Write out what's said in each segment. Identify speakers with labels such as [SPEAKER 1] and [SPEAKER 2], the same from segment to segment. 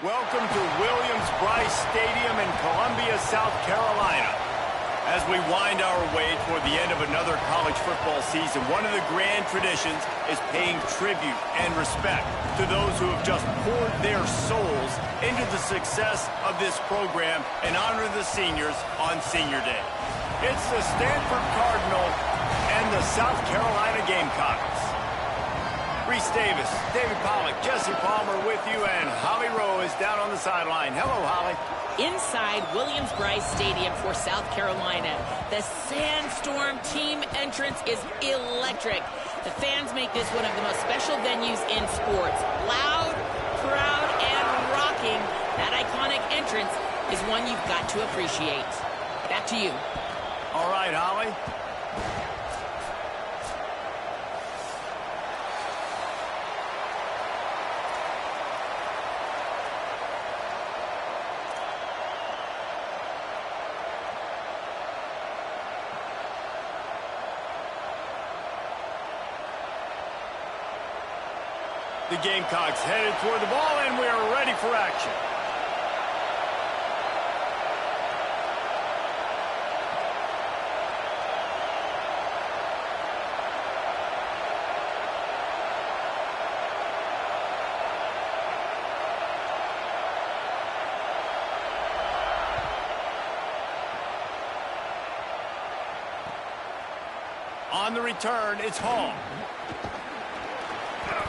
[SPEAKER 1] Welcome to Williams-Brice Stadium in Columbia, South Carolina. As we wind our way toward the end of another college football season, one of the grand traditions is paying tribute and respect to those who have just poured their souls into the success of this program and honor the seniors on Senior Day. It's the Stanford Cardinal and the South Carolina Gamecocks. Reese Davis, David Pollack, Jesse Palmer with you, and Holly Rowe is down on the sideline. Hello, Holly.
[SPEAKER 2] Inside Williams-Brice Stadium for South Carolina, the Sandstorm team entrance is electric. The fans make this one of the most special venues in sports. Loud, proud, and rocking. That iconic entrance is one you've got to appreciate. Back to you.
[SPEAKER 1] All right, Holly. The Gamecocks headed toward the ball, and we are ready for action. On the return, it's Hall.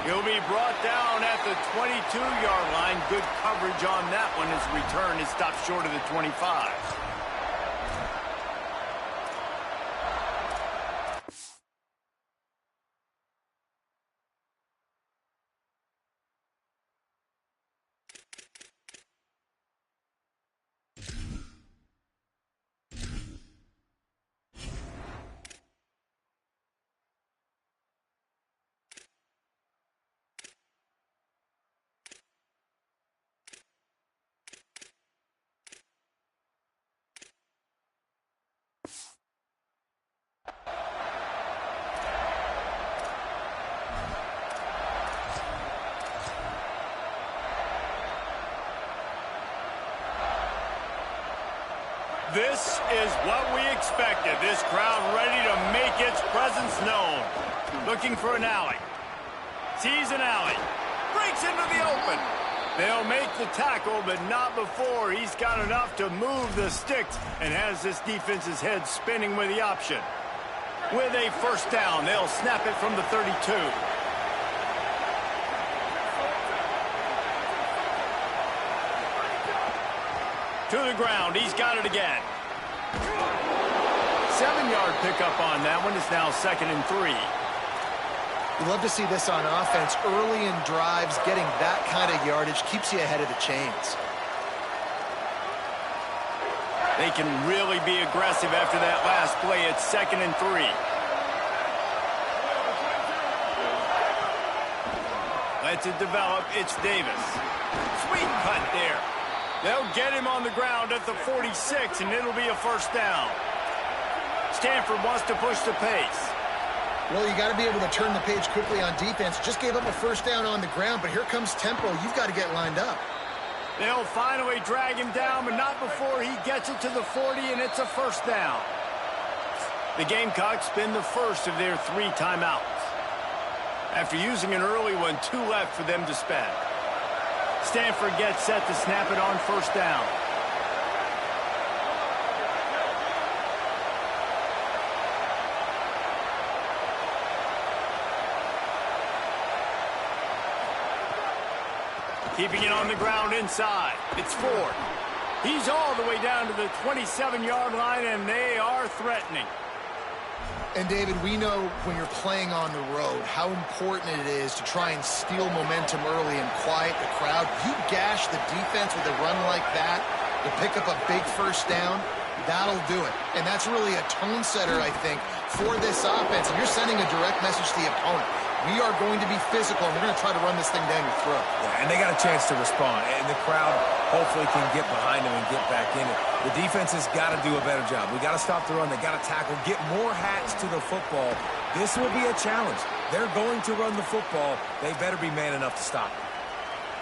[SPEAKER 1] He'll be brought down at the 22-yard line. Good coverage on that one. His return is stopped short of the 25. This is what we expected. This crowd ready to make its presence known. Looking for an alley. Sees an alley. Breaks into the open. They'll make the tackle, but not before he's got enough to move the sticks and has this defense's head spinning with the option. With a first down, they'll snap it from the 32. To the ground, he's got it again. 7-yard pickup on that one. It's now 2nd and 3.
[SPEAKER 3] You love to see this on offense. Early in drives, getting that kind of yardage keeps you ahead of the chains.
[SPEAKER 1] They can really be aggressive after that last play. It's 2nd and 3. Lets it develop. It's Davis. Sweet cut there. They'll get him on the ground at the 46, and it'll be a first down. Stanford wants to push the pace.
[SPEAKER 3] Well, you got to be able to turn the page quickly on defense. Just gave up a first down on the ground, but here comes tempo. You've got to get lined up.
[SPEAKER 1] They'll finally drag him down, but not before he gets it to the 40, and it's a first down. The Gamecocks spin the first of their 3 timeouts. After using an early one, 2 left for them to spend. Stanford gets set to snap it on first down. Keeping it on the ground inside. It's Ford. He's all the way down to the 27-yard line, and they are threatening.
[SPEAKER 3] And, David, we know when you're playing on the road how important it is to try and steal momentum early and quiet the crowd. You gash the defense with a run like that to pick up a big first down, that'll do it. And that's really a tone setter, I think, for this offense. And you're sending a direct message to the opponent. We are going to be physical, and we're going to try to run this thing down your throat.
[SPEAKER 4] Yeah, and they got a chance to respond, and the crowd hopefully can get behind them and get back in it. The defense has got to do a better job. We got to stop the run. They got to tackle, get more hats to the football. This will be a challenge. They're going to run the football. They better be man enough to stop it.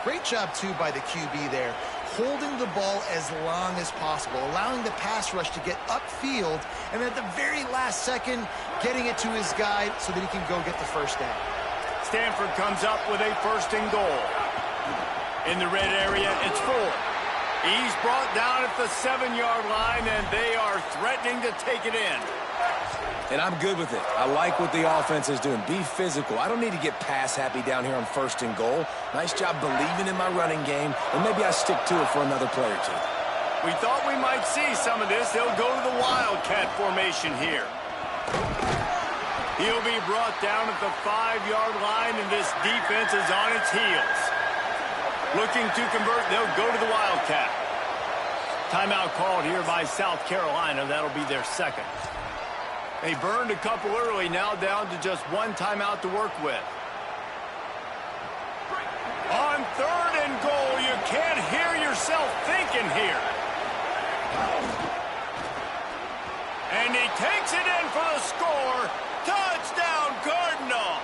[SPEAKER 3] Great job, too, by the QB there, holding the ball as long as possible, allowing the pass rush to get upfield, and at the very last second, getting it to his guy so that he can go get the first down.
[SPEAKER 1] Stanford comes up with a 1st and goal. In the red area, it's Ford. He's brought down at the 7-yard line, and they are threatening to take it in.
[SPEAKER 4] And I'm good with it. I like what the offense is doing. Be physical. I don't need to get pass happy down here on 1st and goal. Nice job believing in my running game, and maybe I stick to it for another play or two.
[SPEAKER 1] We thought we might see some of this. They'll go to the Wildcat formation here. He'll be brought down at the 5-yard line, and this defense is on its heels. Looking to convert, they'll go to the Wildcat. Timeout called here by South Carolina. That'll be their 2nd. They burned a couple early, now down to just 1 timeout to work with. On 3rd and goal, you can't hear yourself thinking here. And he takes it in for the score. Touchdown, Cardinal.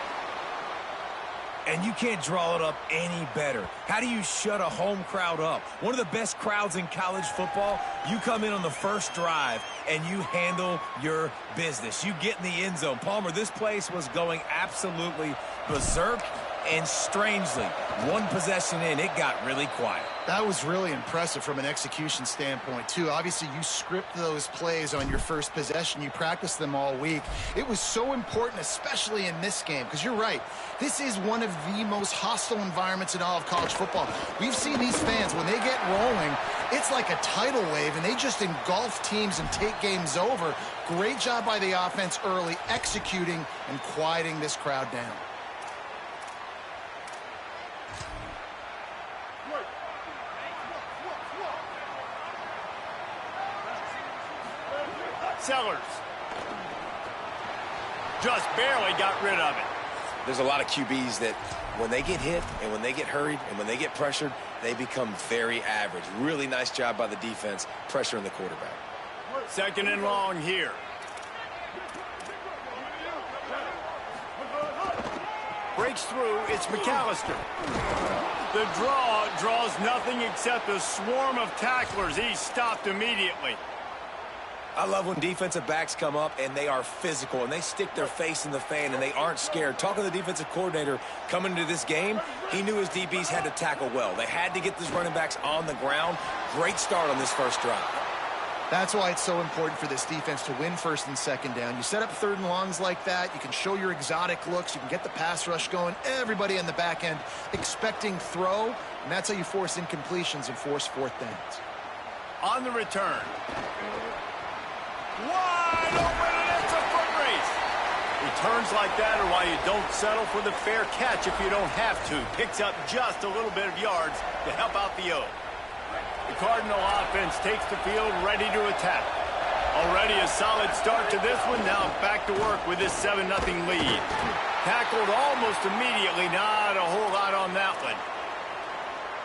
[SPEAKER 4] And you can't draw it up any better. How do you shut a home crowd up? One of the best crowds in college football. You come in on the first drive, and you handle your business. You get in the end zone. Palmer, this place was going absolutely berserk, and strangely, 1 possession in, it got really quiet.
[SPEAKER 3] That was really impressive from an execution standpoint, too. Obviously, you script those plays on your first possession. You practice them all week. It was so important, especially in this game, because you're right. This is one of the most hostile environments in all of college football. We've seen these fans, when they get rolling, it's like a tidal wave, and they just engulf teams and take games over. Great job by the offense early, executing and quieting this crowd down.
[SPEAKER 1] Sellers just barely got rid of it.
[SPEAKER 4] There's a lot of QBs that when they get hit and when they get hurried and when they get pressured, they become very average. Really nice job by the defense pressuring the quarterback.
[SPEAKER 1] 2nd and long here. Breaks through, it's McAllister. The draw draws nothing except a swarm of tacklers. He's stopped immediately.
[SPEAKER 4] I love when defensive backs come up and they are physical and they stick their face in the fan and they aren't scared. Talking to the defensive coordinator coming into this game, he knew his DBs had to tackle well. They had to get these running backs on the ground. Great start on this first drive.
[SPEAKER 3] That's why it's so important for this defense to win 1st and 2nd down. You set up 3rd and longs like that. You can show your exotic looks. You can get the pass rush going. Everybody on the back end expecting throw, and that's how you force incompletions and force 4th downs.
[SPEAKER 1] On the return. Wide open, and it's a foot race. Returns like that are why you don't settle for the fair catch if you don't have to. Picks up just a little bit of yards to help out the O. The Cardinal offense takes the field ready to attack. Already a solid start to this one. Now back to work with this 7-0 lead. Tackled almost immediately. Not a whole lot on that one.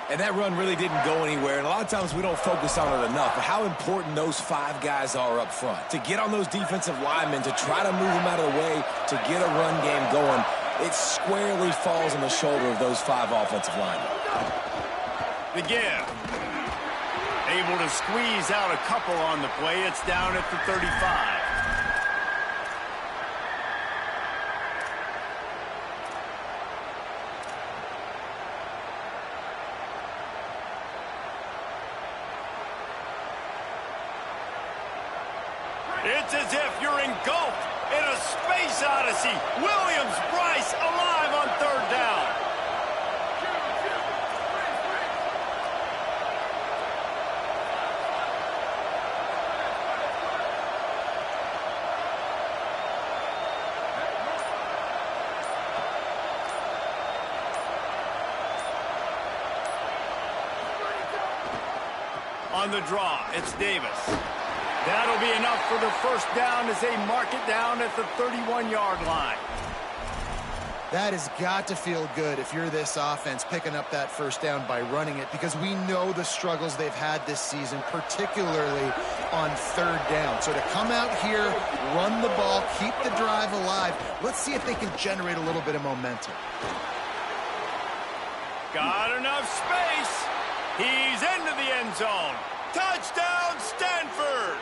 [SPEAKER 4] And that run really didn't go anywhere. And a lot of times we don't focus on it enough. But how important those 5 guys are up front. To get on those defensive linemen, to try to move them out of the way, to get a run game going, it squarely falls on the shoulder of those 5 offensive linemen.
[SPEAKER 1] The give. Able to squeeze out a couple on the play. It's down at the 35. It's as if you're engulfed in a space odyssey. Williams-Brice alive on 3rd down. On the draw, it's Davis. That'll be enough for the first down as they mark it down at the 31-yard line.
[SPEAKER 3] That has got to feel good if you're this offense picking up that first down by running it, because we know the struggles they've had this season, particularly on 3rd down. So to come out here, run the ball, keep the drive alive, let's see if they can generate a little bit of momentum.
[SPEAKER 1] Got enough space. He's into the end zone. Touchdown, Stanford!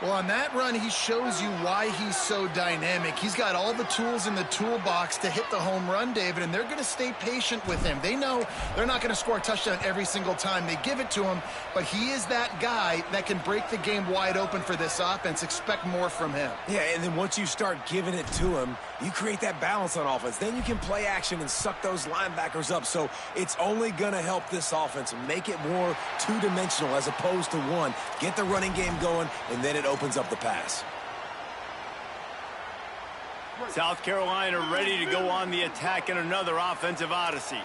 [SPEAKER 3] Well, on that run, he shows you why he's so dynamic. He's got all the tools in the toolbox to hit the home run, David, and they're going to stay patient with him. They know they're not going to score a touchdown every single time they give it to him, but he is that guy that can break the game wide open for this offense. Expect more from him.
[SPEAKER 4] Yeah, and then once you start giving it to him, you create that balance on offense. Then you can play action and suck those linebackers up. So it's only going to help this offense make it more two-dimensional as opposed to one. Get the running game going, and then it opens up the pass.
[SPEAKER 1] South Carolina ready to go on the attack in another offensive odyssey.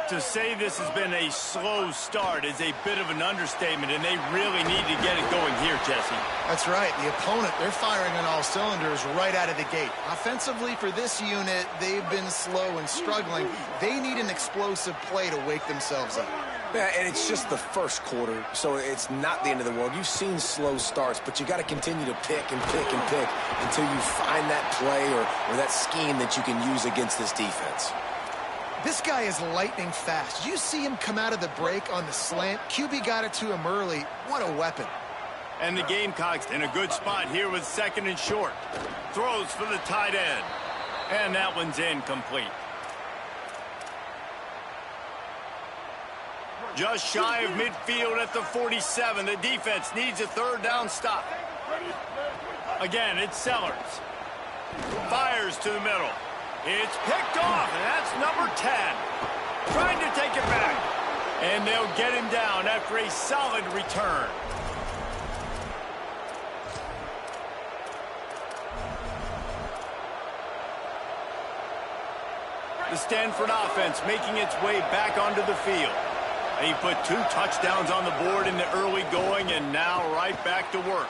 [SPEAKER 1] To say this has been a slow start is a bit of an understatement, and they really need to get it going here, Jesse.
[SPEAKER 3] That's right. The opponent, they're firing on all cylinders right out of the gate. Offensively, for this unit, they've been slow and struggling. They need an explosive play to wake themselves up.
[SPEAKER 4] Yeah, and it's just the first quarter, so it's not the end of the world. You've seen slow starts, but you got to continue to pick and pick and pick until you find that play or that scheme that you can use against this defense.
[SPEAKER 3] This guy is lightning fast. Did you see him come out of the break on the slant? QB got it to him early. What a weapon.
[SPEAKER 1] And the Gamecocks in a good spot here with second and short. Throws for the tight end. And that one's incomplete. Just shy of midfield at the 47. The defense needs a third down stop. Again, it's Sellers. Fires to the middle. It's picked off, and that's number 10. Trying to take it back. And they'll get him down after a solid return. The Stanford offense making its way back onto the field. He put 2 touchdowns on the board in the early going, and now right back to work.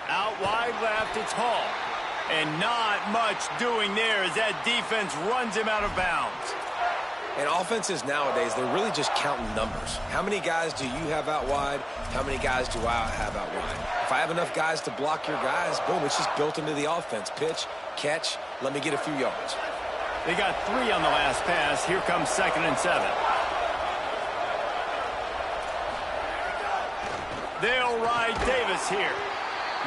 [SPEAKER 1] Out wide left, it's Hall. And not much doing there as that defense runs him out of bounds.
[SPEAKER 4] And offenses nowadays, they're really just counting numbers. How many guys do you have out wide? How many guys do I have out wide? If I have enough guys to block your guys, boom, it's just built into the offense. Pitch, catch, let me get a few yards.
[SPEAKER 1] They got 3 on the last pass. Here comes 2nd and 7. They'll ride Davis here.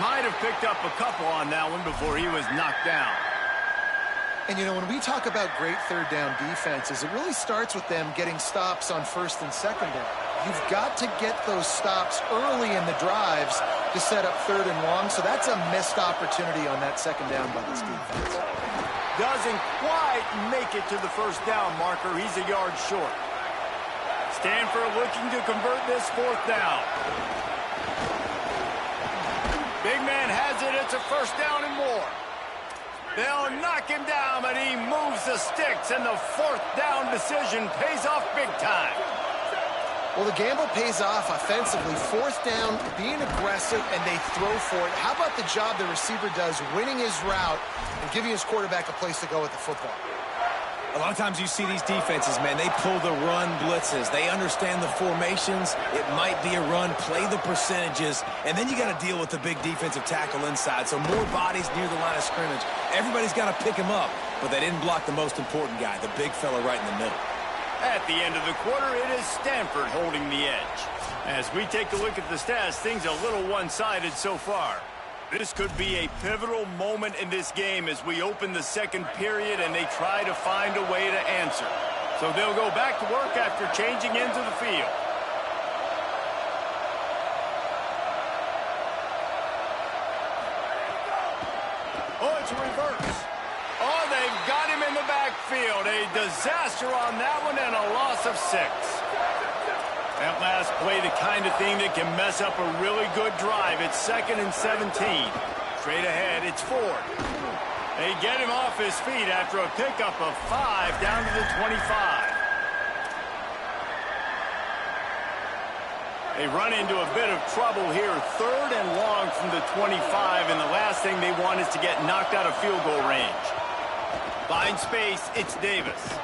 [SPEAKER 1] Might have picked up a couple on that one before he was knocked down.
[SPEAKER 3] And, you know, when we talk about great third down defenses, it really starts with them getting stops on first and second down. You've got to get those stops early in the drives to set up third and long, so that's a missed opportunity on that second down by this defense.
[SPEAKER 1] Doesn't quite make it to the first down marker. He's a yard short. Stanford looking to convert this 4th down. Big man has it. It's a first down and more. They'll knock him down, but he moves the sticks, and the 4th down decision pays off big time.
[SPEAKER 3] Well, the gamble pays off offensively. 4th down, being aggressive, and they throw for it. How about the job the receiver does winning his route and giving his quarterback a place to go with the football?
[SPEAKER 4] A lot of times you see these defenses, man, they pull the run blitzes. They understand the formations. It might be a run, play the percentages, and then you got to deal with the big defensive tackle inside. So more bodies near the line of scrimmage. Everybody's got to pick him up, but they didn't block the most important guy, the big fella right in the middle.
[SPEAKER 1] At the end of the quarter, it is Stanford holding the edge. As we take a look at the stats, things a little one-sided so far. This could be a pivotal moment in this game as we open the second period and they try to find a way to answer. So they'll go back to work after changing into the field. Oh, it's a reverse. Oh, they've got him in the backfield. A disaster on that one and a loss of 6. That last play, the kind of thing that can mess up a really good drive. It's 2nd and 17. Straight ahead, it's Ford. They get him off his feet after a pickup of 5 down to the 25. They run into a bit of trouble here. 3rd and long from the 25, and the last thing they want is to get knocked out of field goal range. Find space, it's Davis.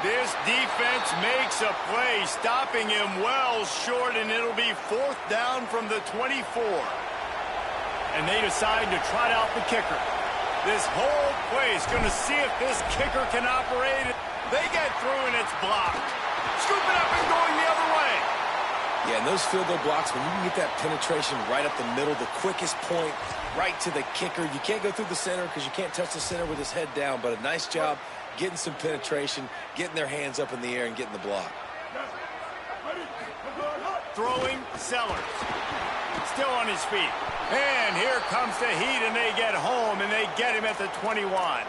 [SPEAKER 1] This defense makes a play, stopping him well short, and it'll be 4th down from the 24. And they decide to trot out the kicker. This whole play is going to see if this kicker can operate. They get through and it's blocked. Scoop it up and going the other way.
[SPEAKER 4] Yeah, and those field goal blocks, when you can get that penetration right up the middle, the quickest point, right to the kicker. You can't go through the center because you can't touch the center with his head down, but a nice job getting some penetration, getting their hands up in the air and getting the block.
[SPEAKER 1] Throwing Sellers. Still on his feet. And here comes the heat, and they get home, and they get him at the 21.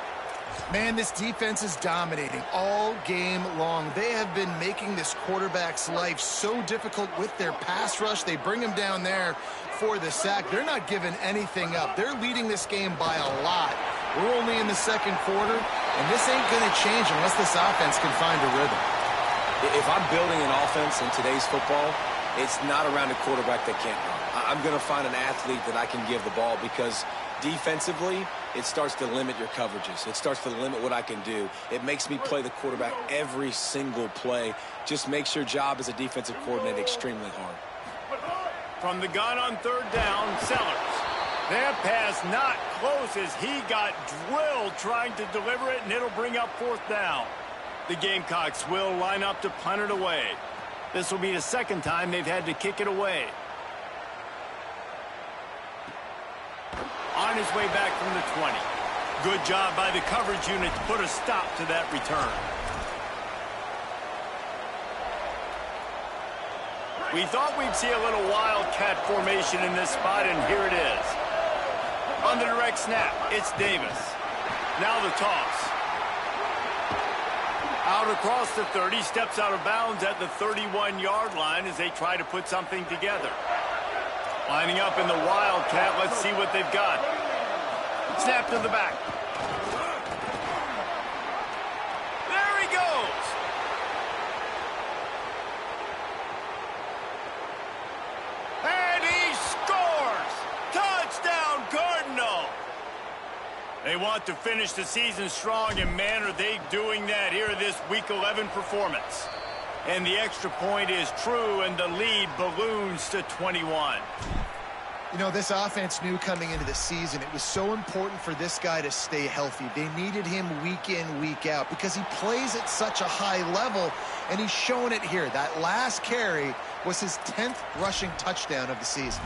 [SPEAKER 3] Man, this defense is dominating all game long. They have been making this quarterback's life so difficult with their pass rush. They bring him down there for the sack. They're not giving anything up. They're leading this game by a lot. We're only in the second quarter, and this ain't going to change unless this offense can find a rhythm.
[SPEAKER 4] If I'm building an offense in today's football, it's not around a quarterback that can't run. I'm going to find an athlete that I can give the ball because defensively, it starts to limit your coverages. It starts to limit what I can do. It makes me play the quarterback every single play. Just makes your job as a defensive coordinator extremely hard.
[SPEAKER 1] From the gun on third down, Sellers. That pass not close as he got drilled trying to deliver it, and it'll bring up fourth down. The Gamecocks will line up to punt it away. This will be the second time they've had to kick it away. On his way back from the 20. Good job by the coverage unit to put a stop to that return. We thought we'd see a little wildcat formation in this spot, and here it is. On the direct snap, it's Davis. Now the toss. Out across the 30, steps out of bounds at the 31-yard line as they try to put something together. Lining up in the wildcat, let's see what they've got. Snap to the back. There he goes. And he scores! Touchdown, Cardinal! They want to finish the season strong, and man, are they doing that here this Week 11 performance. And the extra point is true, and the lead balloons to 21.
[SPEAKER 3] You know, this offense knew coming into the season it was so important for this guy to stay healthy. They needed him week in, week out because he plays at such a high level, and he's showing it here. That last carry was his 10th rushing touchdown of the season.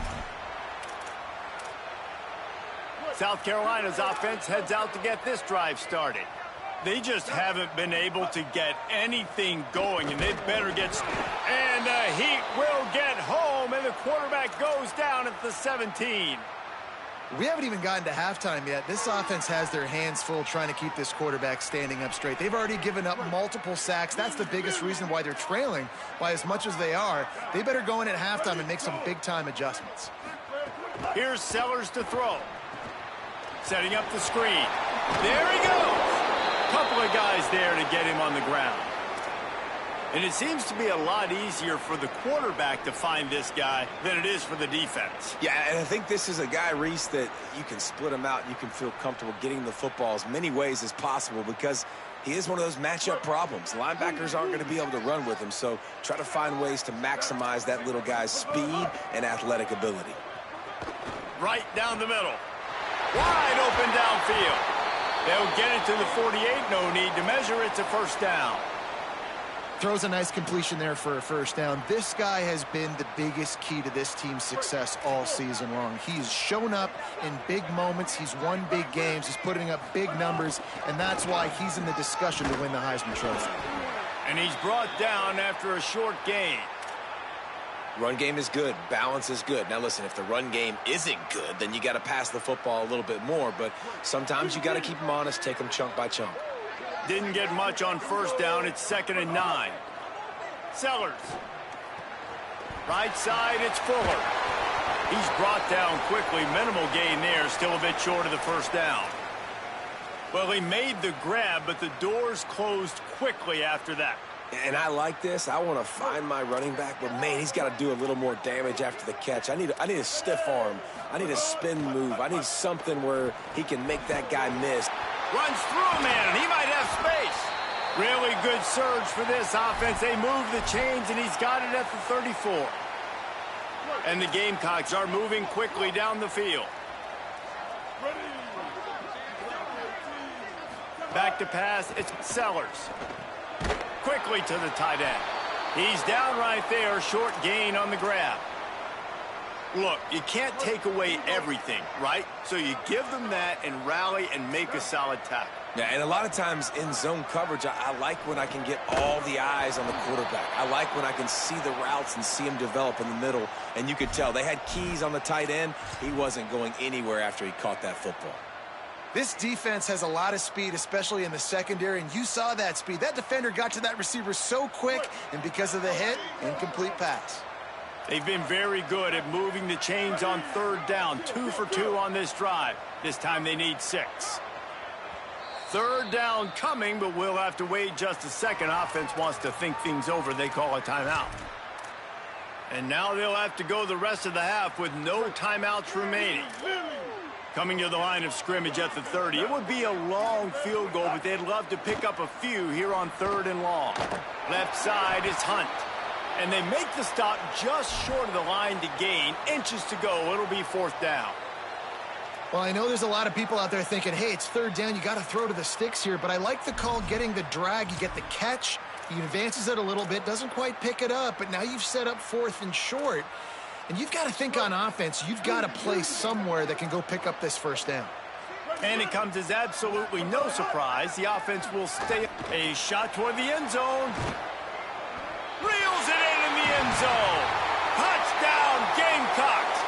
[SPEAKER 1] South Carolina's offense heads out to get this drive started. They just haven't been able to get anything going, and they better get... And the Heat will get home, and the quarterback goes down at the 17.
[SPEAKER 3] We haven't even gotten to halftime yet. This offense has their hands full trying to keep this quarterback standing up straight. They've already given up multiple sacks. That's the biggest reason why they're trailing by as much as they are. They better go in at halftime and make some big-time adjustments.
[SPEAKER 1] Here's Sellers to throw. Setting up the screen. There he goes. Couple of guys there to get him on the ground. And it seems to be a lot easier for the quarterback to find this guy than it is for the defense.
[SPEAKER 4] Yeah, and I think this is a guy, Reese, that you can split him out. You can feel comfortable getting the football as many ways as possible because he is one of those matchup problems. Linebackers aren't going to be able to run with him, so try to find ways to maximize that little guy's speed and athletic ability.
[SPEAKER 1] Right down the middle. Wide open downfield. They'll get it to the 48. No need to measure. It's a first down.
[SPEAKER 3] Throws a nice completion there for a first down. This guy has been the biggest key to this team's success all season long. He's shown up in big moments. He's won big games. He's putting up big numbers, and that's why he's in the discussion to win the Heisman Trophy.
[SPEAKER 1] And he's brought down after a short gain.
[SPEAKER 4] Run game is good. Balance is good. Now, listen, if the run game isn't good, then you got to pass the football a little bit more. But sometimes you got to keep them honest, take them chunk by chunk.
[SPEAKER 1] Didn't get much on first down. It's 2nd and 9. Sellers. Right side, it's Fuller. He's brought down quickly. Minimal gain there. Still a bit short of the first down. Well, he made the grab, but the doors closed quickly after that.
[SPEAKER 4] And I like this. I want to find my running back, but, man, he's got to do a little more damage after the catch. I need a stiff arm. I need a spin move. I need something where he can make that guy miss.
[SPEAKER 1] Runs through a man, and he might have space. Really good surge for this offense. They move the chains, and he's got it at the 34. And the Gamecocks are moving quickly down the field. Back to pass, it's Sellers. quickly to the tight end. He's down right there, short gain on the grab. Look, you can't take away everything, right? So you give them that and rally and make a solid tackle.
[SPEAKER 4] Yeah, and a lot of times in zone coverage, I like when I can get all the eyes on the quarterback. I like when I can see the routes and see him develop in the middle. And you could tell they had keys on the tight end. He wasn't going anywhere after he caught that football.
[SPEAKER 3] This defense has a lot of speed, especially in the secondary, and you saw that speed. That defender got to that receiver so quick, and because of the hit, incomplete pass.
[SPEAKER 1] They've been very good at moving the chains on third down. 2 for 2 on this drive. This time they need 6. Third down coming, but we'll have to wait just a second. Offense wants to think things over. They call a timeout. And now they'll have to go the rest of the half with no timeouts remaining. Coming to the line of scrimmage at the 30. It would be a long field goal, but they'd love to pick up a few here on 3rd and long. Left side is Hunt. And they make the stop just short of the line to gain. Inches to go. It'll be 4th down.
[SPEAKER 3] Well, I know there's a lot of people out there thinking, hey, it's 3rd down. You got to throw to the sticks here. But I like the call getting the drag. You get the catch. He advances it a little bit. Doesn't quite pick it up. But now you've set up 4th and short. And you've got to think on offense. You've got to play somewhere that can go pick up this 1st down.
[SPEAKER 1] And it comes as absolutely no surprise. The offense will stay. A shot toward the end zone. Reels it in the end zone. Touchdown, Gamecocks.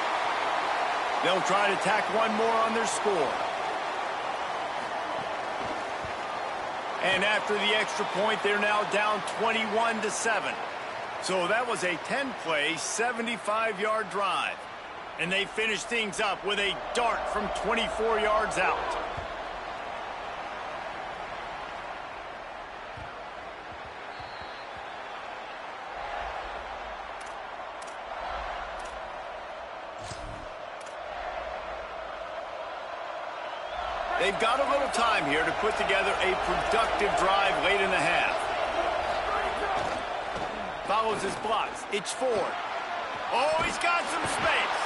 [SPEAKER 1] They'll try to tack one more on their score. And after the extra point, they're now down 21-7. So that was a 10-play, 75-yard drive. And they finished things up with a dart from 24 yards out. They've got a little time here to put together a productive drive late in the half. Follows his blocks. It's Ford. Oh, he's got some space.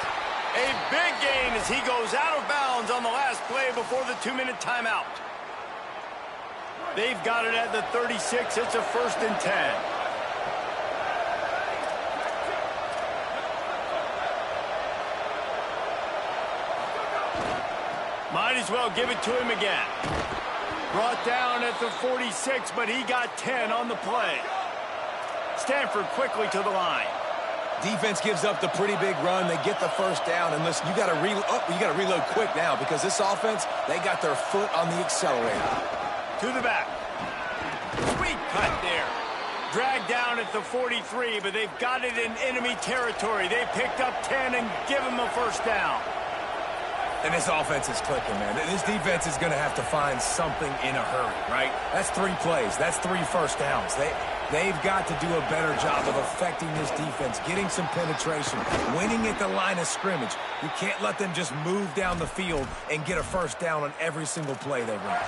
[SPEAKER 1] A big gain as he goes out of bounds on the last play before the 2-minute timeout. They've got it at the 36. It's a 1st and 10. Might as well give it to him again. Brought down at the 46, but he got 10 on the play. Stanford quickly to the line.
[SPEAKER 4] Defense gives up the pretty big run. They get the 1st down. And listen, you got to reload quick now because this offense, they got their foot on the accelerator.
[SPEAKER 1] To the back. Sweet cut there. Dragged down at the 43, but they've got it in enemy territory. They picked up 10 and give him a 1st down.
[SPEAKER 4] And this offense is clicking, man. This defense is going to have to find something in a hurry, right? That's 3 plays. That's 3 1st downs. They've got to do a better job of affecting this defense, getting some penetration, winning at the line of scrimmage. You can't let them just move down the field and get a 1st down on every single play they run.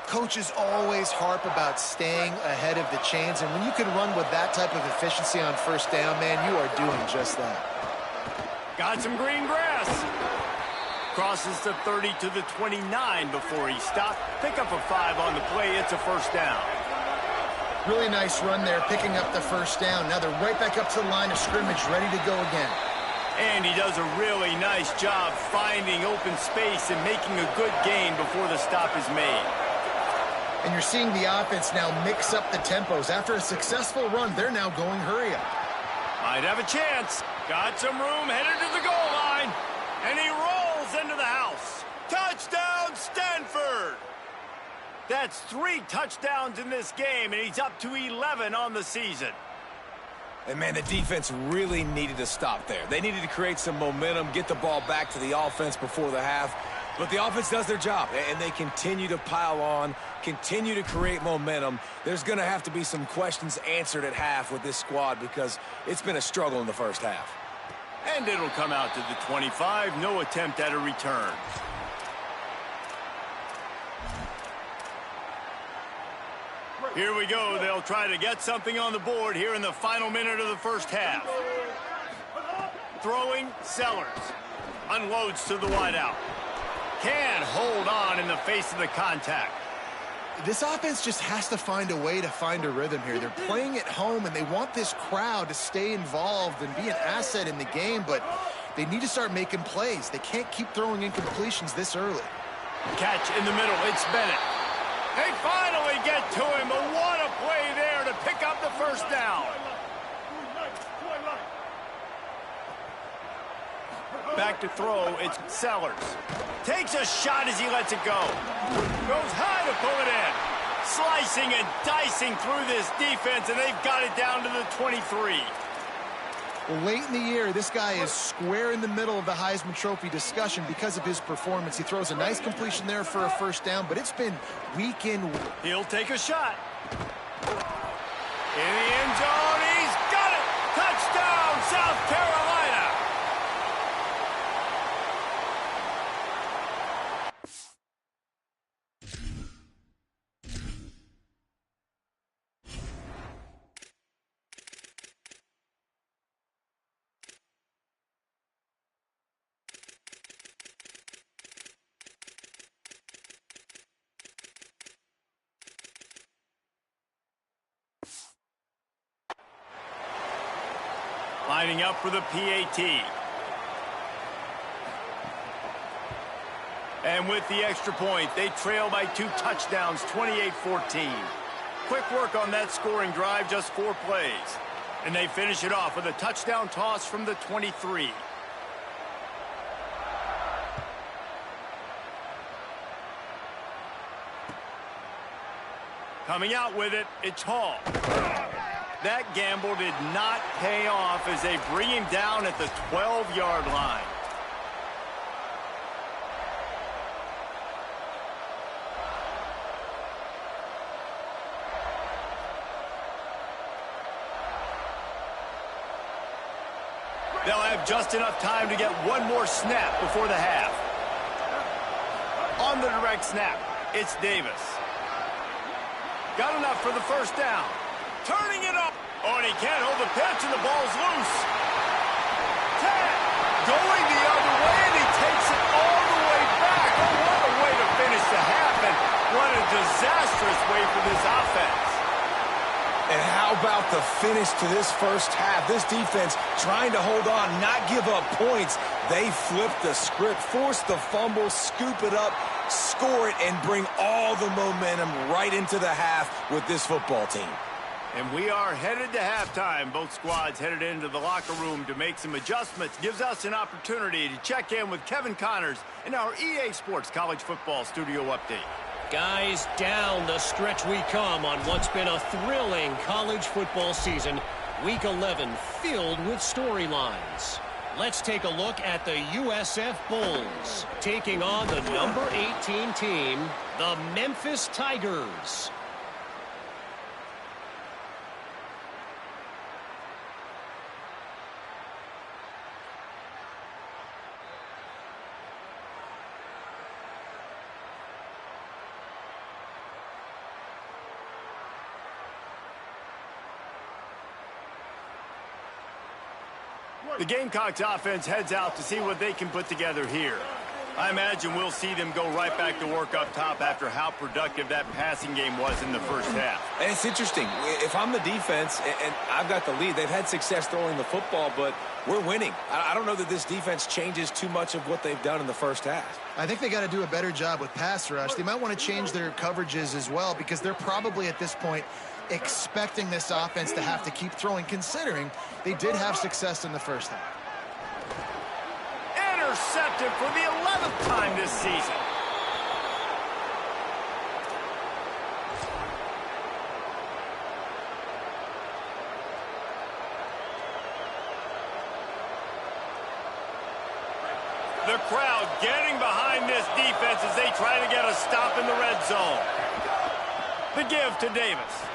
[SPEAKER 3] Coaches always harp about staying ahead of the chains, and when you can run with that type of efficiency on 1st down, man, you are doing just that.
[SPEAKER 1] Got some green grass. Crosses the 30 to the 29 before he stopped. Pick up a 5 on the play. It's a 1st down.
[SPEAKER 3] Really nice run there, picking up the 1st down. Now they're right back up to the line of scrimmage, ready to go again.
[SPEAKER 1] And he does a really nice job finding open space and making a good gain before the stop is made.
[SPEAKER 3] And you're seeing the offense now mix up the tempos. After a successful run, they're now going hurry up.
[SPEAKER 1] Might have a chance. Got some room, headed to the goal line. And he rolls into the house. Touchdown, Stanford! That's 3 touchdowns in this game, and he's up to 11 on the season.
[SPEAKER 4] And, man, the defense really needed to stop there. They needed to create some momentum, get the ball back to the offense before the half. But the offense does their job, and they continue to pile on, continue to create momentum. There's going to have to be some questions answered at half with this squad because it's been a struggle in the 1st half.
[SPEAKER 1] And it'll come out to the 25. No attempt at a return. Here we go. They'll try to get something on the board here in the final minute of the 1st half. Throwing, Sellers. Unloads to the wideout. Can hold on in the face of the contact.
[SPEAKER 3] This offense just has to find a way to find a rhythm here. They're playing at home, and they want this crowd to stay involved and be an asset in the game, but they need to start making plays. They can't keep throwing incompletions this early.
[SPEAKER 1] Catch in the middle. It's Bennett. They finally get to him. But what a play there to pick up the first down. Back to throw. It's Sellers. Takes a shot as he lets it go. Goes high to pull it in. Slicing and dicing through this defense, and they've got it down to the 23.
[SPEAKER 3] Well, late in the year, this guy is square in the middle of the Heisman Trophy discussion because of his performance. He throws a nice completion there for a first down, but it's been week in.
[SPEAKER 1] He'll take a shot. In the end zone, he's got it! Touchdown, South Carolina! Lining up for the PAT. And with the extra point, they trail by 2 touchdowns, 28-14. Quick work on that scoring drive, just 4 plays. And they finish it off with a touchdown toss from the 23. Coming out with it, it's Hall. That gamble did not pay off as they bring him down at the 12-yard line. They'll have just enough time to get one more snap before the half. On the direct snap, it's Davis. Got enough for the first down. Turning it up. Oh, and he can't hold the pitch, and the ball's loose. 10. Going the other way, and he takes it all the way back. Oh, what a way to finish the half, and what a disastrous way for this offense.
[SPEAKER 4] And how about the finish to this first half? This defense trying to hold on, not give up points. They flipped the script, forced the fumble, scoop it up, score it, and bring all the momentum right into the half with this football team.
[SPEAKER 1] And we are headed to halftime. Both squads headed into the locker room to make some adjustments. Gives us an opportunity to check in with Kevin Connors in our EA Sports College Football Studio Update.
[SPEAKER 5] Guys, down the stretch we come on what's been a thrilling college football season. Week 11 filled with storylines. Let's take a look at the USF Bulls taking on the number 18 team, the Memphis Tigers.
[SPEAKER 1] The Gamecocks offense heads out to see what they can put together here. I imagine we'll see them go right back to work up top after how productive that passing game was in the first half.
[SPEAKER 4] And it's interesting. If I'm the defense and I've got the lead, they've had success throwing the football, but we're winning. I don't know that this defense changes too much of what they've done in the first half.
[SPEAKER 3] I think they got to do a better job with pass rush. They might want to change their coverages as well because they're probably at this point expecting this offense to have to keep throwing, considering they did have success in the first half.
[SPEAKER 1] Intercepted for the 11th time this season. The crowd getting behind this defense as they try to get a stop in the red zone. The give to Davis.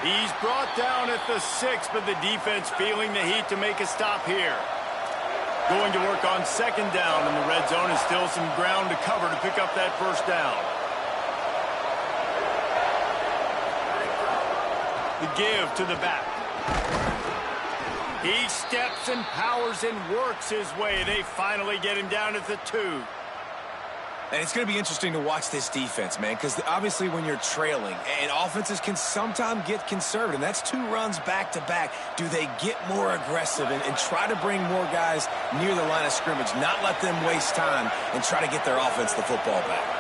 [SPEAKER 1] He's brought down at the 6, but the defense feeling the heat to make a stop here. Going to work on second down in the red zone, and still some ground to cover to pick up that first down. The give to the back. He steps and powers and works his way. They finally get him down at the 2.
[SPEAKER 4] And it's going to be interesting to watch this defense, man, because obviously when you're trailing, and offenses can sometimes get conservative, and that's 2 runs back-to-back. Do they get more aggressive and try to bring more guys near the line of scrimmage, not let them waste time, and try to get their offense the football back?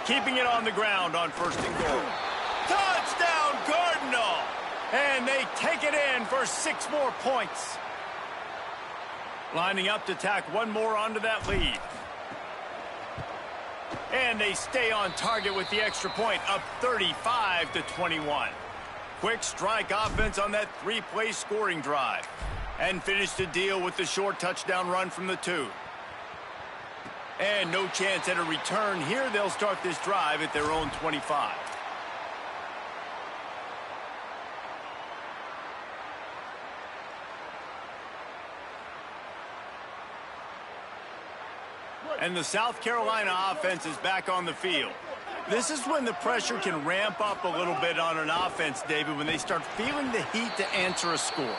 [SPEAKER 1] Keeping it on the ground on 1st and goal. Touchdown, Cardinal! And they take it in for 6 more points. Lining up to tack one more onto that lead. And they stay on target with the extra point, up 35-21. Quick strike offense on that 3-play scoring drive. And finish the deal with the short touchdown run from the 2. And no chance at a return here. They'll start this drive at their own 25. And the South Carolina offense is back on the field. This is when the pressure can ramp up a little bit on an offense, David, when they start feeling the heat to answer a score.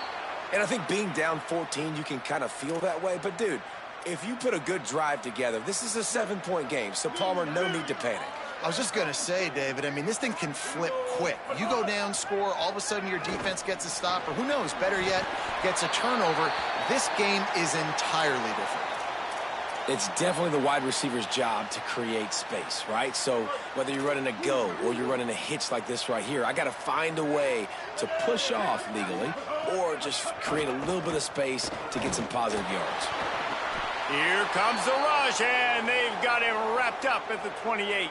[SPEAKER 4] And I think being down 14, you can kind of feel that way. But, dude, if you put a good drive together, this is a 7-point game. So, Palmer, no need to panic.
[SPEAKER 3] I was just going to say, David, I mean, this thing can flip quick. You go down, score, all of a sudden your defense gets a stop, or who knows, better yet, gets a turnover. This game is entirely different.
[SPEAKER 4] It's definitely the wide receiver's job to create space, right? So whether you're running a go or you're running a hitch like this right here, I got to find a way to push off legally or just create a little bit of space to get some positive yards.
[SPEAKER 1] Here comes the rush, and they've got him wrapped up at the 28.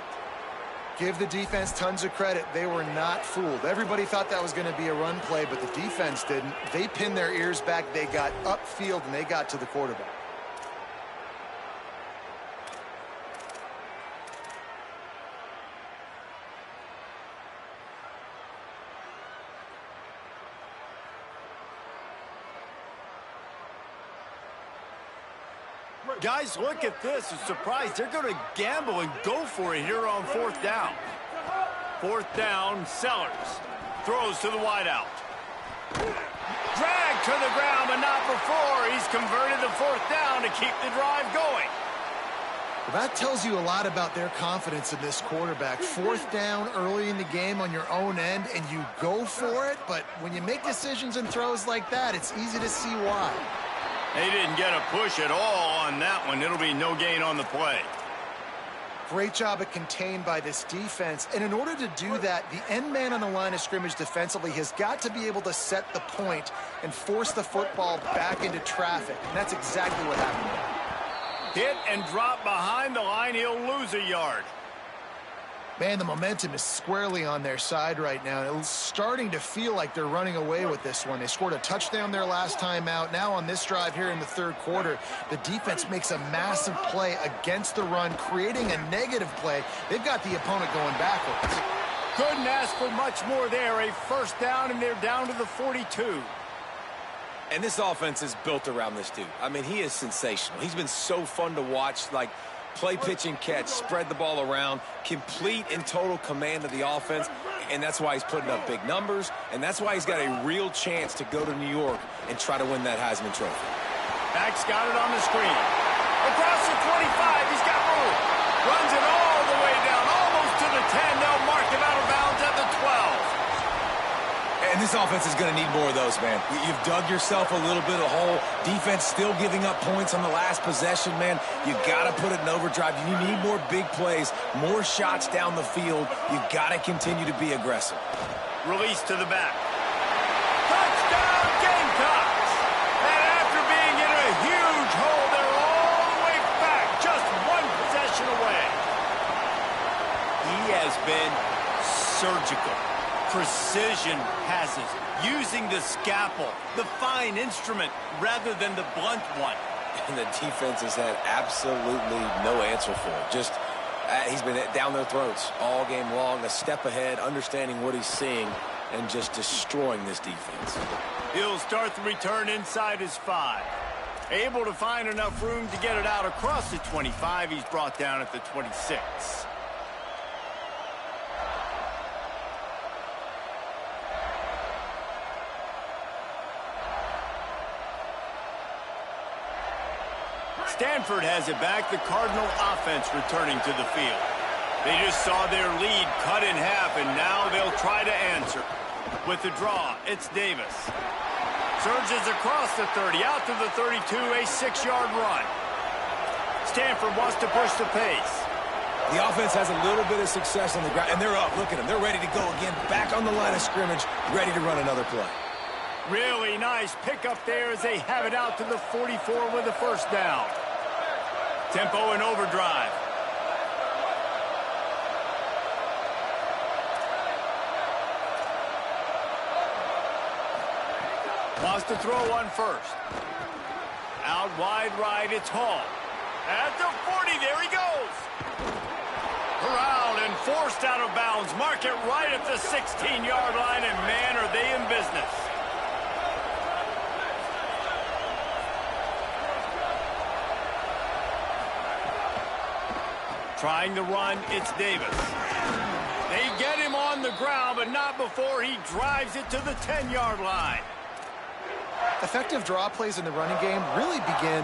[SPEAKER 3] Give the defense tons of credit. They were not fooled. Everybody thought that was going to be a run play, but the defense didn't. They pinned their ears back. They got upfield, and they got to the quarterback.
[SPEAKER 1] Guys, look at this. A surprise. They're going to gamble and go for it here on 4th down. 4th down, Sellers. Throws to the wideout. Dragged to the ground, but not before. He's converted the 4th down to keep the drive going.
[SPEAKER 3] Well, that tells you a lot about their confidence in this quarterback. 4th down early in the game on your own end, and you go for it. But when you make decisions and throws like that, it's easy to see why.
[SPEAKER 1] They didn't get a push at all on that one. It'll be no gain on the play.
[SPEAKER 3] Great job at contained by this defense. And in order to do that, the end man on the line of scrimmage defensively has got to be able to set the point and force the football back into traffic. And that's exactly what happened.
[SPEAKER 1] Hit and drop behind the line. He'll lose a yard.
[SPEAKER 3] Man, the momentum is squarely on their side right now. It's starting to feel like they're running away with this one. They scored a touchdown their last time out. Now on this drive here in the 3rd quarter, the defense makes a massive play against the run, creating a negative play. They've got the opponent going backwards.
[SPEAKER 1] Couldn't ask for much more there. A 1st down, and they're down to the 42.
[SPEAKER 4] And this offense is built around this dude. I mean, he is sensational. He's been so fun to watch, like, play, pitch, and catch, spread the ball around, complete and total command of the offense, and that's why he's putting up big numbers, and that's why he's got a real chance to go to New York and try to win that Heisman Trophy.
[SPEAKER 1] Max got it on the screen. Across the 25, he's got room. Runs it all the way down, almost to the 10. They'll mark him out of bounds at the 12.
[SPEAKER 4] And this offense is going to need more of those, man. You've dug yourself a little bit of a hole. Defense still giving up points on the last possession, man. You got to put it in overdrive. You need more big plays, more shots down the field. You got to continue to be aggressive.
[SPEAKER 1] Release to the back. Touchdown, Gamecocks! And after being in a huge hole, they're all the way back, just one possession away. He has been surgical. Precision passes, using the scalpel, the fine instrument, rather than the blunt one.
[SPEAKER 4] And the defense has had absolutely no answer for it. Just, he's been down their throats all game long, a step ahead, understanding what he's seeing, and just destroying this defense.
[SPEAKER 1] He'll start the return inside his 5. Able to find enough room to get it out across the 25. He's brought down at the 26. Stanford has it back. The Cardinal offense returning to the field. They just saw their lead cut in half, and now they'll try to answer. With the draw, it's Davis. Surges across the 30, out to the 32, a 6-yard run. Stanford wants to push the pace.
[SPEAKER 4] The offense has a little bit of success on the ground, and they're up. Look at them. They're ready to go again, back on the line of scrimmage, ready to run another play.
[SPEAKER 1] Really nice pickup there as they have it out to the 44 with a first down. Tempo and overdrive. Wants to throw on first. Out wide right, it's Hall. At the 40, there he goes. Corralled and forced out of bounds. Mark it right at the 16-yard line, and man, are they in business. Trying to run, it's Davis. They get him on the ground, but not before he drives it to the 10-yard line.
[SPEAKER 3] Effective draw plays in the running game really begin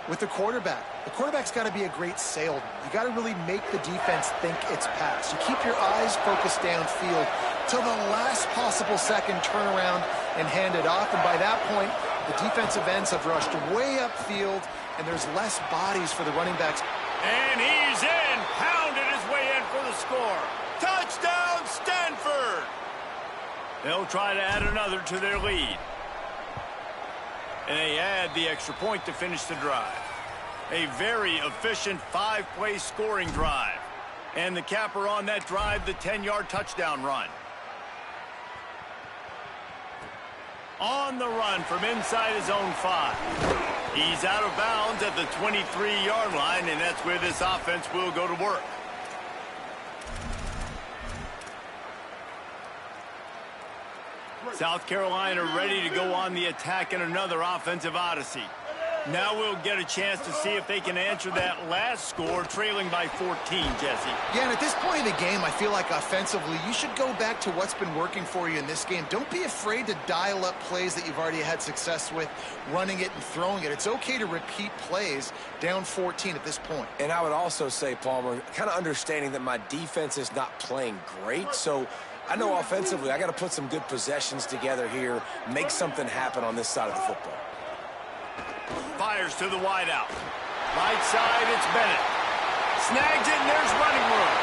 [SPEAKER 3] with the quarterback. The quarterback's got to be a great salesman. You got to really make the defense think it's pass. You keep your eyes focused downfield till the last possible second, turn around and hand it off. And by that point, the defensive ends have rushed way upfield, and there's less bodies for the running backs.
[SPEAKER 1] And he's in, pounded his way in for the score. Touchdown, Stanford! They'll try to add another to their lead. And they add the extra point to finish the drive. A very efficient 5-play scoring drive. And the capper on that drive, the 10-yard touchdown run. On the run from inside his own 5. He's out of bounds at the 23-yard line, and that's where this offense will go to work. South Carolina ready to go on the attack in another offensive odyssey. Now we'll get a chance to see if they can answer that last score, trailing by 14, Jesse.
[SPEAKER 3] Yeah, and at this point in the game, I feel like offensively, you should go back to what's been working for you in this game. Don't be afraid to dial up plays that you've already had success with, running it and throwing it. It's okay to repeat plays down 14 at this point.
[SPEAKER 4] And I would also say, Palmer, kind of understanding that my defense is not playing great, so I know offensively I got to put some good possessions together here, make something happen on this side of the football.
[SPEAKER 1] Fires to the wideout. Right side, it's Bennett. Snags it, and there's running room.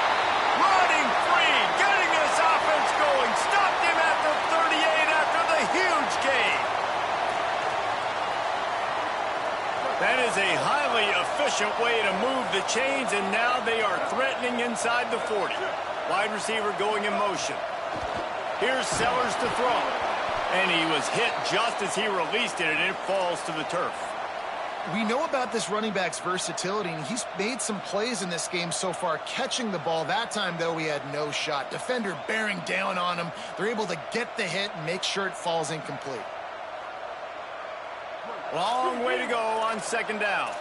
[SPEAKER 1] Running free, getting this offense going. Stopped him at the 38 after the huge gain. That is a highly efficient way to move the chains, and now they are threatening inside the 40. Wide receiver going in motion. Here's Sellers to throw. And he was hit just as he released it, and it falls to the turf.
[SPEAKER 3] We know about this running back's versatility, and he's made some plays in this game so far, catching the ball. That time, though, he had no shot. Defender bearing down on him. They're able to get the hit and make sure it falls incomplete.
[SPEAKER 1] Long way to go on second down.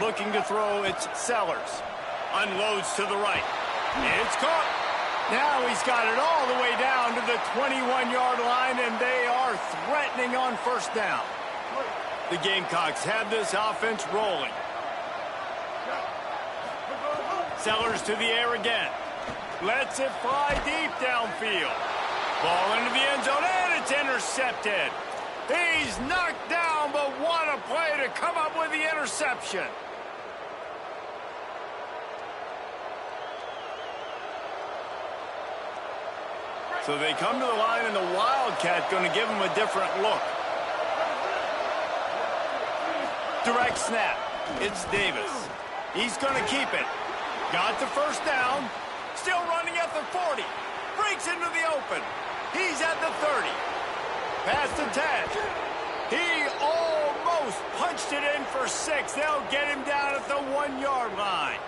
[SPEAKER 1] Looking to throw, it's Sellers. Unloads to the right. It's caught. Now he's got it all the way down to the 21-yard line, and they are threatening on first down. The Gamecocks have this offense rolling. Sellers to the air again. Lets it fly deep downfield. Ball into the end zone, and it's intercepted. He's knocked down, but what a play to come up with the interception. So they come to the line, and the Wildcat going to give him a different look. Direct snap. It's Davis. He's going to keep it. Got the first down. Still running at the 40. Breaks into the open. He's at the 30. Past the 10. He almost punched it in for 6. They'll get him down at the 1-yard line.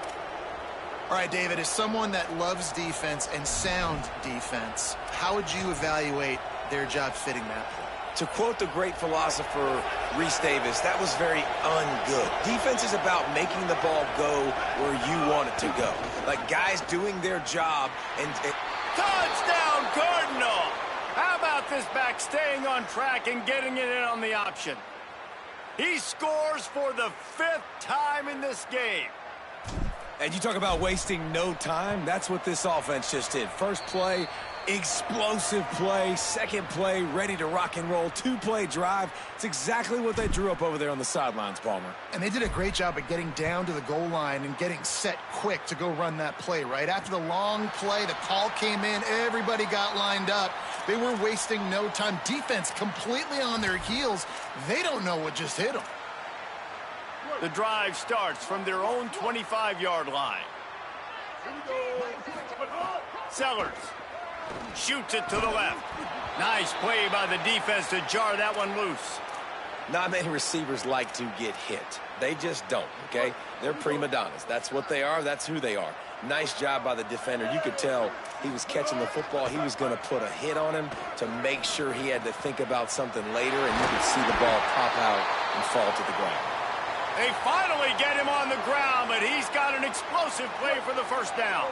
[SPEAKER 3] All right, David, as someone that loves defense and sound defense, how would you evaluate their job fitting that play?
[SPEAKER 4] To quote the great philosopher Reese Davis, that was very ungood. Defense is about making the ball go where you want it to go. Like guys doing their job and
[SPEAKER 1] Touchdown, Cardinal! How about this back staying on track and getting it in on the option? He scores for the 5th time in this game.
[SPEAKER 4] And you talk about wasting no time. That's what this offense just did. First play, explosive play. Second play, ready to rock and roll. 2-play drive. It's exactly what they drew up over there on the sidelines, Palmer.
[SPEAKER 3] And they did a great job of getting down to the goal line and getting set quick to go run that play, right? After the long play, the call came in. Everybody got lined up. They were wasting no time. Defense completely on their heels. They don't know what just hit them.
[SPEAKER 1] The drive starts from their own 25-yard line. Sellers shoots it to the left. Nice play by the defense to jar that one loose.
[SPEAKER 4] Not many receivers like to get hit. They just don't, okay? They're prima donnas. That's what they are. That's who they are. Nice job by the defender. You could tell he was catching the football. He was going to put a hit on him to make sure he had to think about something later, and you could see the ball pop out and fall to the ground.
[SPEAKER 1] They finally get him on the ground, but he's got an explosive play for the first down.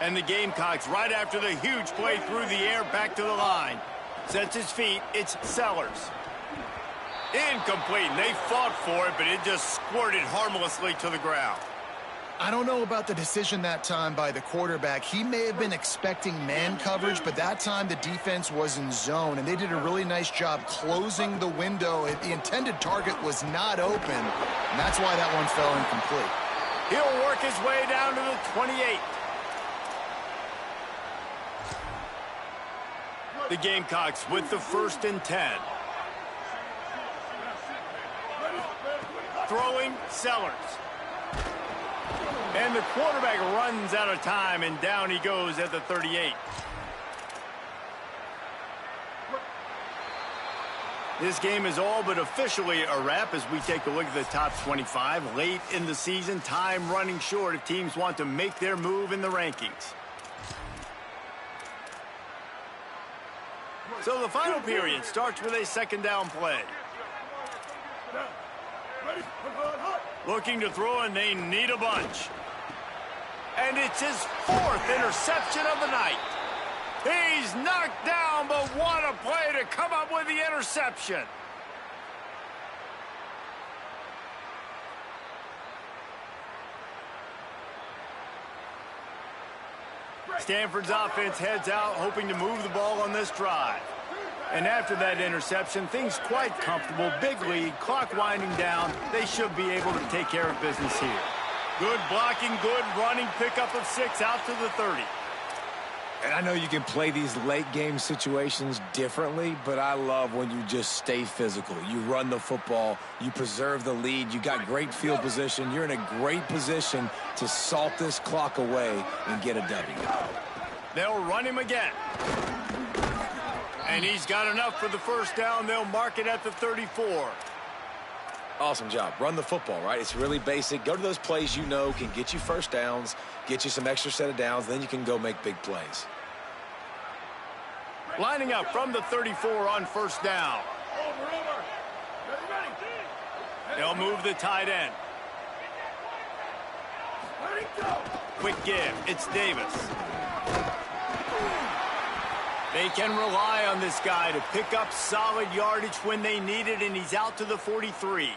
[SPEAKER 1] And the Gamecocks, right after the huge play through the air back to the line, sets his feet. It's Sellers. Incomplete. And they fought for it, but it just squirted harmlessly to the ground.
[SPEAKER 3] I don't know about the decision that time by the quarterback. He may have been expecting man coverage, but that time the defense was in zone, and they did a really nice job closing the window. The intended target was not open, and that's why that one fell incomplete.
[SPEAKER 1] He'll work his way down to the 28. The Gamecocks with the 1st and 10. Throwing Sellers. And the quarterback runs out of time, and down he goes at the 38. This game is all but officially a wrap as we take a look at the top 25. Late in the season, time running short if teams want to make their move in the rankings. So the final period starts with a 2nd down play. Looking to throw, and they need a bunch. And it's his 4th interception of the night. He's knocked down, but what a play to come up with the interception. Stanford's offense heads out, hoping to move the ball on this drive. And after that interception, things quite comfortable. Big lead, clock winding down. They should be able to take care of business here. Good blocking, good running, pickup of 6 out to the 30.
[SPEAKER 4] And I know you can play these late game situations differently, but I love when you just stay physical. You run the football, you preserve the lead, you got great field position. You're in a great position to salt this clock away and get a W.
[SPEAKER 1] They'll run him again. And he's got enough for the first down. They'll mark it at the 34.
[SPEAKER 4] Awesome job. Run the football, right? It's really basic. Go to those plays you know can get you first downs, get you some extra set of downs, then you can go make big plays.
[SPEAKER 1] Lining up from the 34 on first down. They'll move the tight end. Quick give. It's Davis. They can rely on this guy to pick up solid yardage when they need it, and he's out to the 43.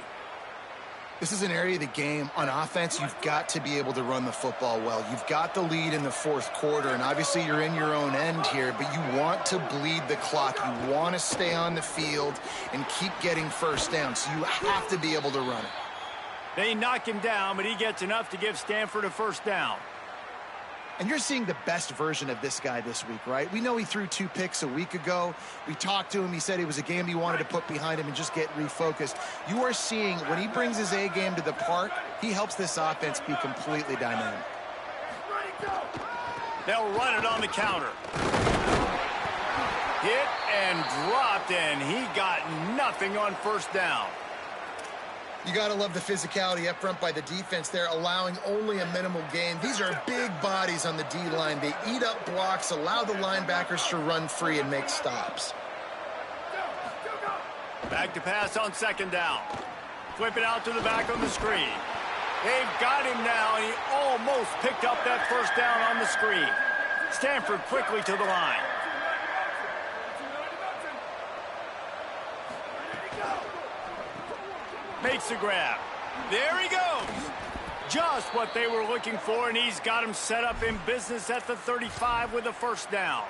[SPEAKER 3] This is an area of the game on offense you've got to be able to run the football well. You've got the lead in the 4th quarter, and obviously you're in your own end here, but you want to bleed the clock. You want to stay on the field and keep getting first down, so you have to be able to run it.
[SPEAKER 1] They knock him down, but he gets enough to give Stanford a first down.
[SPEAKER 3] And you're seeing the best version of this guy this week, right? We know he threw 2 picks a week ago. We talked to him. He said it was a game he wanted to put behind him and just get refocused. You are seeing when he brings his A game to the park, he helps this offense be completely dynamic.
[SPEAKER 1] They'll run it on the counter. Hit and dropped, and he got nothing on first down.
[SPEAKER 3] You got to love the physicality up front by the defense there, allowing only a minimal gain. These are big bodies on the D-line. They eat up blocks, allow the linebackers to run free and make stops.
[SPEAKER 1] Back to pass on 2nd down. Flip it out to the back on the screen. They've got him now, and he almost picked up that first down on the screen. Stanford quickly to the line. Makes the grab. There he goes. Just what they were looking for, and he's got him set up in business at the 35 with a first down.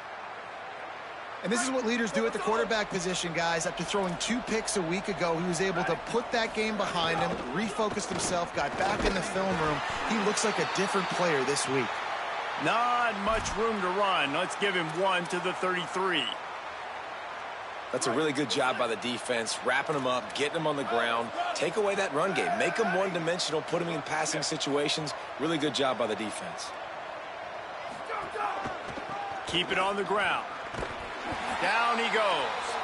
[SPEAKER 3] And this is what leaders do at the quarterback position, guys. After throwing 2 picks a week ago, he was able to put that game behind him, refocused himself, got back in the film room. He looks like a different player this week.
[SPEAKER 1] Not much room to run. Let's give him 1 to the 33.
[SPEAKER 4] That's a really good job by the defense, wrapping them up, getting them on the ground. Take away that run game. Make them one-dimensional, put them in passing situations. Really good job by the defense.
[SPEAKER 1] Keep it on the ground. Down he goes.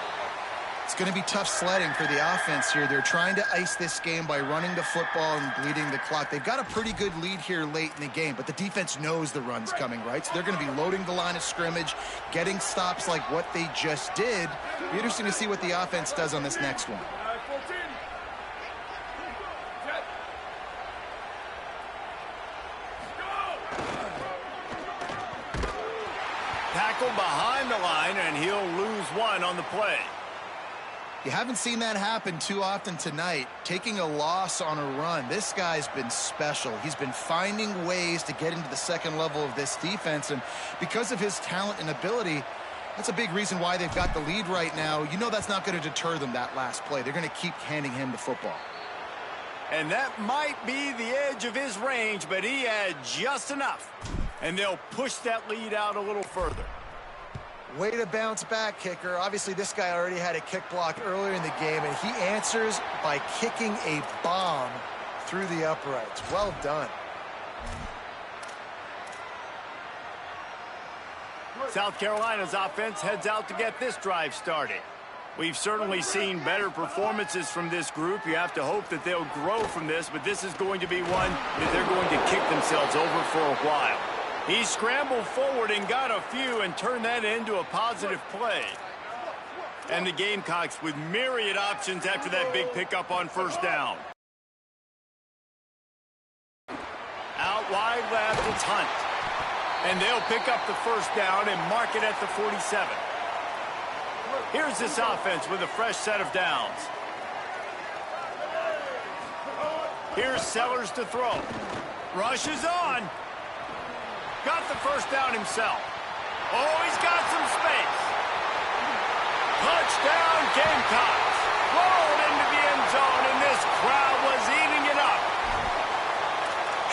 [SPEAKER 3] It's going to be tough sledding for the offense here. They're trying to ice this game by running the football and bleeding the clock. They've got a pretty good lead here late in the game, but the defense knows the run's coming, right? So they're going to be loading the line of scrimmage, getting stops like what they just did. It'll be interesting to see what the offense does on this next one.
[SPEAKER 1] Tackle behind the line, and he'll lose 1 on the play.
[SPEAKER 3] You haven't seen that happen too often tonight, taking a loss on a run. This guy's been special. He's been finding ways to get into the second level of this defense, and because of his talent and ability, that's a big reason why they've got the lead right now. You know that's not going to deter them, that last play. They're going to keep handing him the football.
[SPEAKER 1] And that might be the edge of his range, but he had just enough. And they'll push that lead out a little further.
[SPEAKER 3] Way to bounce back, kicker. Obviously, this guy already had a kick block earlier in the game, and he answers by kicking a bomb through the uprights. Well done.
[SPEAKER 1] South Carolina's offense heads out to get this drive started. We've certainly seen better performances from this group. You have to hope that they'll grow from this, but this is going to be one that they're going to kick themselves over for a while. He scrambled forward and got a few and turned that into a positive play. And the Gamecocks with myriad options after that big pickup on first down. Out wide left, it's Hunt. And they'll pick up the first down and mark it at the 47. Here's this offense with a fresh set of downs. Here's Sellers to throw. Rush is on. Got the first down himself. Oh, he's got some space. Touchdown, Gamecocks. Rolled into the end zone, and this crowd was eating it up.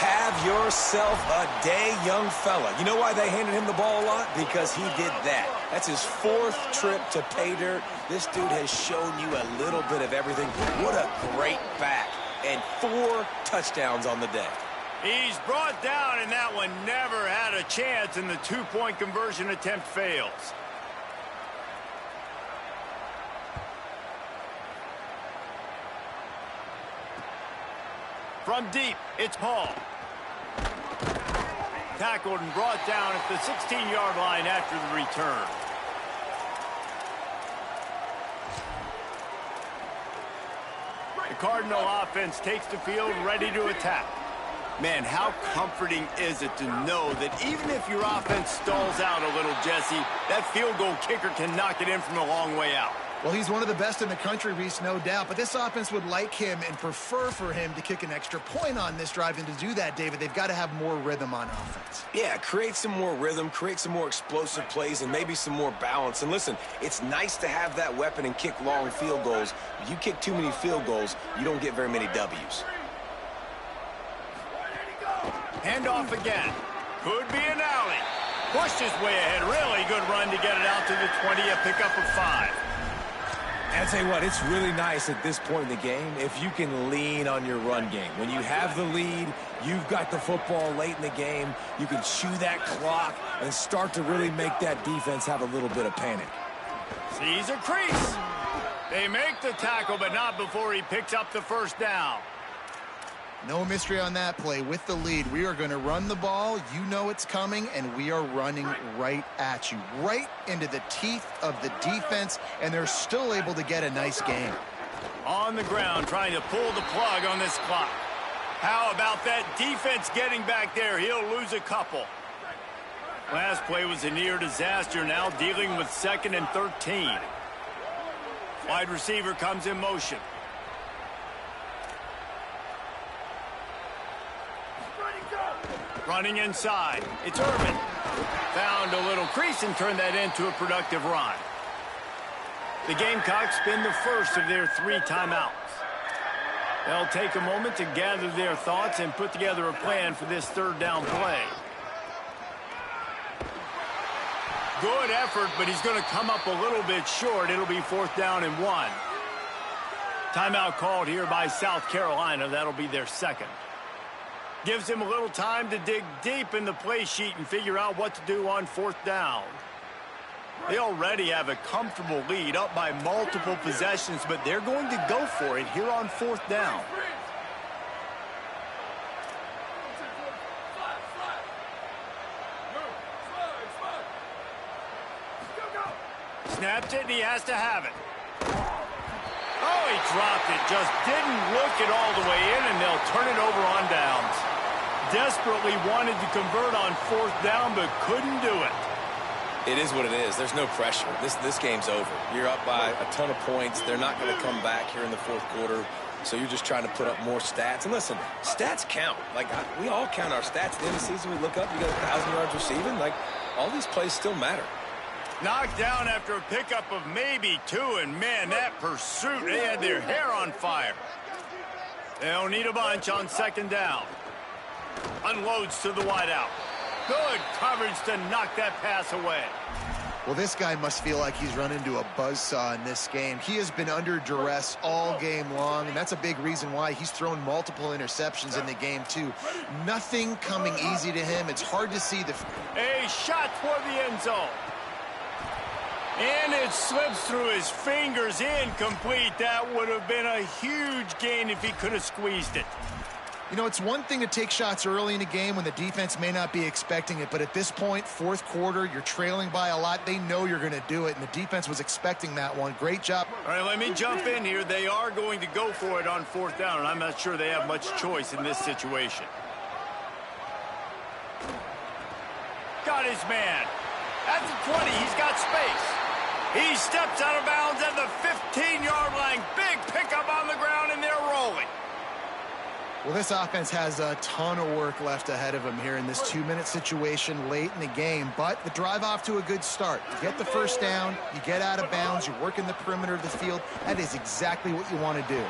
[SPEAKER 4] Have yourself a day, young fella. You know why they handed him the ball a lot? Because he did that. That's his 4th trip to pay dirt. This dude has shown you a little bit of everything. What a great back. And 4 touchdowns on the day.
[SPEAKER 1] He's brought down, and that one never had a chance, and the 2-point conversion attempt fails. From deep, it's Paul. Tackled and brought down at the 16-yard line after the return. The Cardinal offense takes the field ready to attack. Man, how comforting is it to know that even if your offense stalls out a little, Jesse, that field goal kicker can knock it in from a long way out.
[SPEAKER 3] Well, he's one of the best in the country, Reese, no doubt. But this offense would like him and prefer for him to kick an extra point on this drive. And to do that, David, they've got to have more rhythm on offense.
[SPEAKER 4] Yeah, create some more rhythm, create some more explosive plays, and maybe some more balance. And listen, it's nice to have that weapon and kick long field goals. If you kick too many field goals, you don't get very many W's.
[SPEAKER 1] Handoff again. Could be an alley. Pushed his way ahead. Really good run to get it out to the 20, a pickup of 5.
[SPEAKER 4] And I tell you what, it's really nice at this point in the game if you can lean on your run game. When you have the lead, you've got the football late in the game, you can chew that clock and start to really make that defense have a little bit of panic.
[SPEAKER 1] Sees a crease. They make the tackle, but not before he picks up the first down.
[SPEAKER 3] No mystery on that play. With the lead, we are going to run the ball. You know it's coming, and we are running right at you, right into the teeth of the defense, and they're still able to get a nice game.
[SPEAKER 1] On the ground, trying to pull the plug on this clock. How about that defense getting back there? He'll lose a couple. Last play was a near disaster, now dealing with 2nd and 13. Wide receiver comes in motion. Running inside. It's Irvin. Found a little crease and turned that into a productive run. The Gamecocks spin the first of their 3 timeouts. They'll take a moment to gather their thoughts and put together a plan for this 3rd down play. Good effort, but he's going to come up a little bit short. It'll be 4th down and 1. Timeout called here by South Carolina. That'll be their 2nd. Gives him a little time to dig deep in the play sheet and figure out what to do on 4th down. They already have a comfortable lead, up by multiple possessions, but they're going to go for it here on 4th down. Snaps it, and he has to have it. Oh, he dropped it. Just didn't look it all the way in, and they'll turn it over on downs. Desperately wanted to convert on 4th down, but couldn't do it.
[SPEAKER 6] It is what it is. There's no pressure. This game's over. You're up by a ton of points. They're not going to come back here in the 4th quarter. So you're just trying to put up more stats. And listen, stats count. We all count our stats. At the end of the season, we look up, you got 1,000 yards receiving. All these plays still matter.
[SPEAKER 1] Knocked down after a pickup of maybe 2, and man, that pursuit, they had their hair on fire. They'll need a bunch on 2nd down. Unloads to the wideout. Good coverage to knock that pass away.
[SPEAKER 3] Well, this guy must feel like he's run into a buzzsaw in this game. He has been under duress all game long, and that's a big reason why he's thrown multiple interceptions in the game, too. Nothing coming easy to him. It's hard to see the...
[SPEAKER 1] A shot toward the end zone. And it slips through his fingers, incomplete. That would have been a huge gain if he could have squeezed it.
[SPEAKER 3] You know, it's one thing to take shots early in a game when the defense may not be expecting it, but at this point, 4th quarter, you're trailing by a lot. They know you're going to do it, and the defense was expecting that one. Great job.
[SPEAKER 1] All right, let me jump in here. They are going to go for it on 4th down, and I'm not sure they have much choice in this situation. Got his man. At the 20, he's got space. He steps out of bounds at the 15-yard line. Big pickup on the ground, and they're rolling.
[SPEAKER 3] Well, this offense has a ton of work left ahead of them here in this 2-minute situation late in the game, but the drive off to a good start. You get the 1st down, you get out of bounds, you're working the perimeter of the field. That is exactly what you want to do.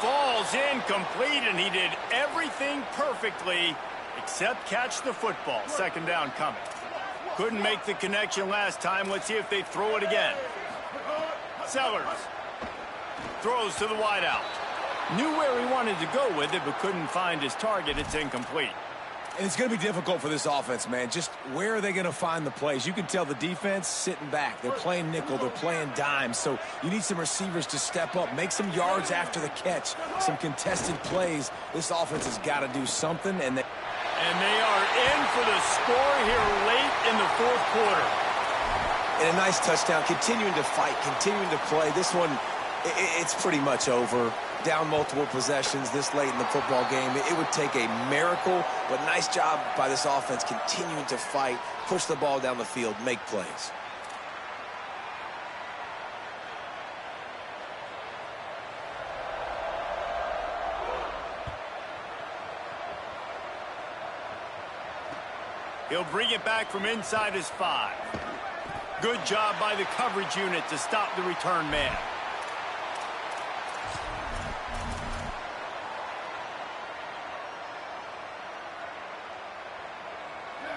[SPEAKER 1] Falls incomplete, and he did everything perfectly except catch the football. 2nd down coming. Couldn't make the connection last time. Let's see if they throw it again. Sellers throws to the wideout. Knew where he wanted to go with it, but couldn't find his target. It's incomplete.
[SPEAKER 4] And it's going to be difficult for this offense, man. Just where are they going to find the plays? You can tell the defense sitting back. They're playing nickel. They're playing dime. So you need some receivers to step up, make some yards after the catch, some contested plays. This offense has got to do something. And they
[SPEAKER 1] are in for the score here late in the 4th quarter.
[SPEAKER 6] And a nice touchdown, continuing to fight, continuing to play. This one, it's pretty much over. Down multiple possessions this late in the football game. It would take a miracle, but nice job by this offense continuing to fight, push the ball down the field, make plays.
[SPEAKER 1] He'll bring it back from inside his 5. Good job by the coverage unit to stop the return man.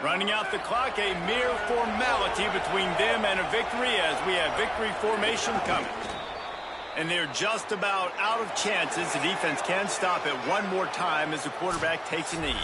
[SPEAKER 1] Running out the clock, a mere formality between them and a victory as we have victory formation coming. And they're just about out of chances. The defense can stop it one more time as the quarterback takes a knee.